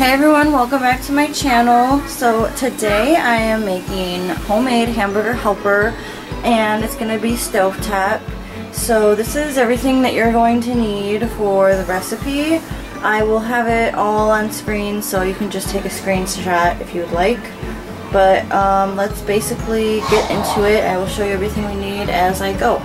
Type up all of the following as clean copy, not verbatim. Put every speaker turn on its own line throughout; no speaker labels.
Hey everyone, welcome back to my channel. So today I am making homemade hamburger helper and it's going to be stovetop. So this is everything that you're going to need for the recipe. I will have it all on screen so you can just take a screenshot if you would like. But let's basically get into it. I will show you everything we need as I go.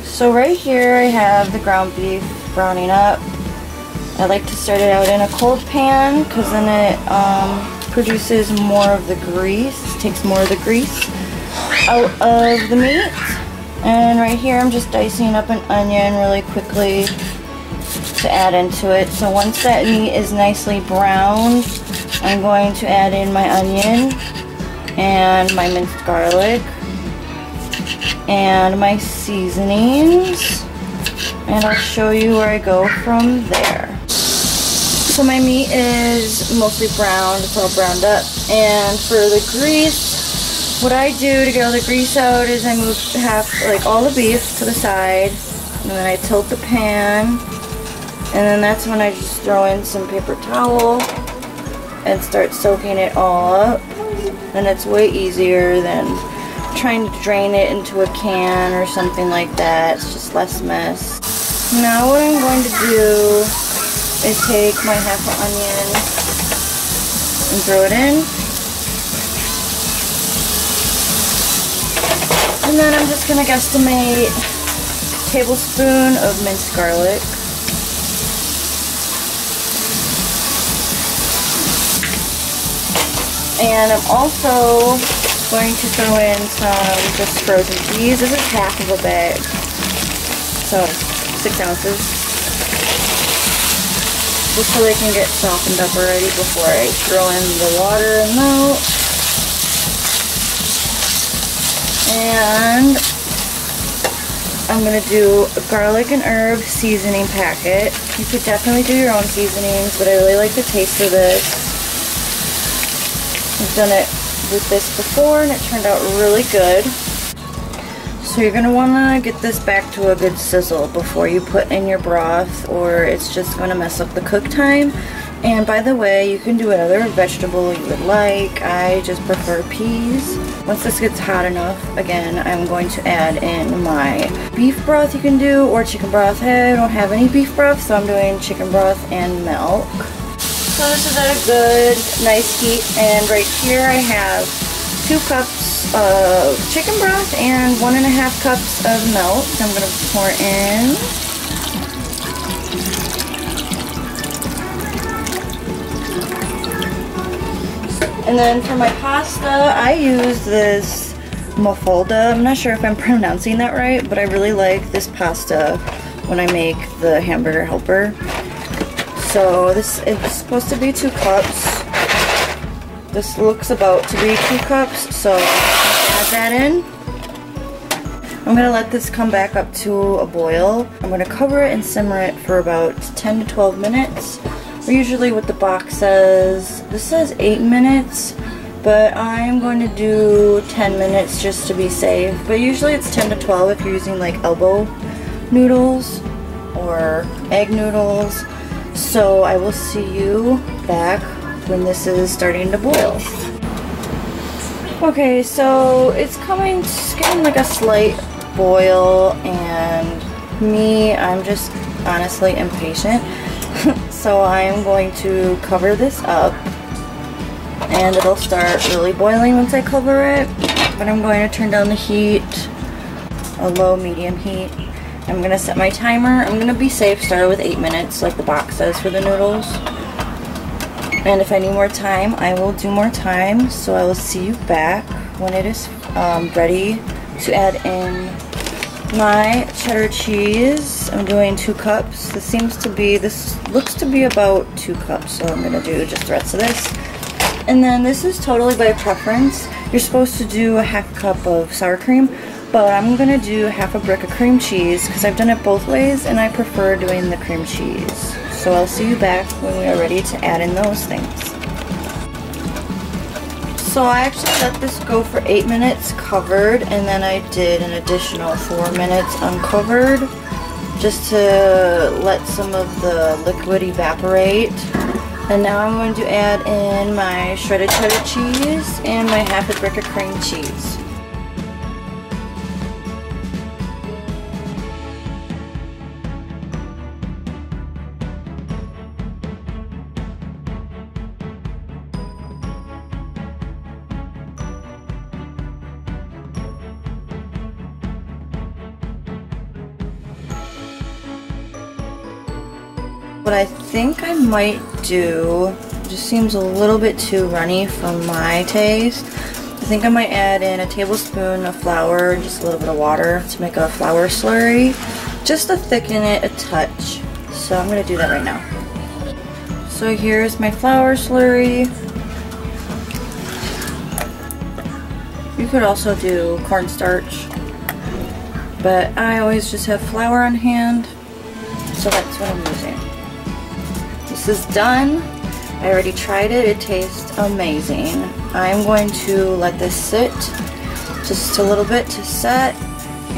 So right here I have the ground beef browning up. I like to start it out in a cold pan because then it produces more of the grease, takes more of the grease out of the meat. And right here I'm just dicing up an onion really quickly to add into it. So once that meat is nicely browned, I'm going to add in my onion and my minced garlic and my seasonings, and I'll show you where I go from there. So my meat is mostly browned, it's all browned up, and for the grease, what I do to get all the grease out is I move all the beef to the side, and then I tilt the pan, and then that's when I just throw in some paper towel and start soaking it all up, and it's way easier than trying to drain it into a can or something like that. It's just less mess. Now what I'm going to do is take my half an onion and throw it in. And then I'm just going to guesstimate a tablespoon of minced garlic. And I'm also going to throw in some just frozen cheese. This is half of a bag, so 6 ounces, just so they can get softened up already before I throw in the water and melt. And I'm going to do a garlic and herb seasoning packet. You could definitely do your own seasonings, but I really like the taste of this. I've done it with this before and it turned out really good. So you're going to want to get this back to a good sizzle before you put in your broth, or it's just going to mess up the cook time. And by the way, you can do whatever vegetable you would like. I just prefer peas. Once this gets hot enough, again, I'm going to add in my beef broth you can do, or chicken broth. I don't have any beef broth, so I'm doing chicken broth and milk. So this is at a good, nice heat, and right here I have 2 cups of chicken broth and 1.5 cups of milk. I'm going to pour in. And then for my pasta, I use this Mafalda. I'm not sure if I'm pronouncing that right, but I really like this pasta when I make the hamburger helper. So this is supposed to be 2 cups. This looks about to be 2 cups, so I'm going to add that in. I'm going to let this come back up to a boil. I'm going to cover it and simmer it for about 10 to 12 minutes. Usually what the box says, this says 8 minutes, but I'm going to do 10 minutes just to be safe. But usually it's 10 to 12 if you're using like elbow noodles or egg noodles. So I will see you back when this is starting to boil. Okay, so it's getting like a slight boil, and I'm just honestly impatient. So I'm going to cover this up, and it'll start really boiling once I cover it. But I'm going to turn down the heat, a low medium heat. I'm going to set my timer. I'm going to be safe, start with 8 minutes like the box says for the noodles. And if I need more time, I will do more time. So I will see you back when it is ready to add in my cheddar cheese. I'm doing 2 cups. This looks to be about 2 cups, so I'm going to do just the rest of this. And then this is totally by preference. You're supposed to do a 1/2 cup of sour cream, but I'm going to do 1/2 brick of cream cheese because I've done it both ways and I prefer doing the cream cheese. So I'll see you back when we are ready to add in those things. So So I actually let this go for 8 minutes covered, and then I did an additional 4 minutes uncovered just to let some of the liquid evaporate. And now I'm going to add in my shredded cheddar cheese and my half a brick of cream cheese. What I think I might do, just seems a little bit too runny for my taste. I think I might add in a tablespoon of flour and just a little bit of water to make a flour slurry, just to thicken it a touch. So I'm going to do that right now. So here's my flour slurry. You could also do cornstarch, but I always just have flour on hand, so that's what I'm using. This is done. I already tried it. It tastes amazing. I'm going to let this sit just a little bit to set,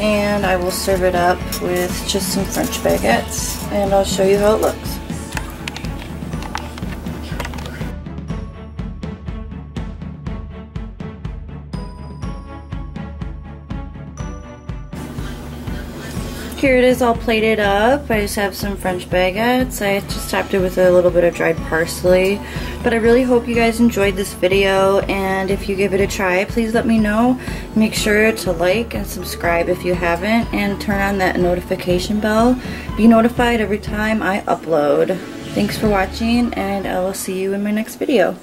and I will serve it up with just some French baguettes, and I'll show you how it looks. Here it is all plated up. I just have some French baguettes. I just topped it with a little bit of dried parsley. But I really hope you guys enjoyed this video, and if you give it a try, please let me know. Make sure to like and subscribe if you haven't, and turn on that notification bell. Be notified every time I upload. Thanks for watching, and I will see you in my next video.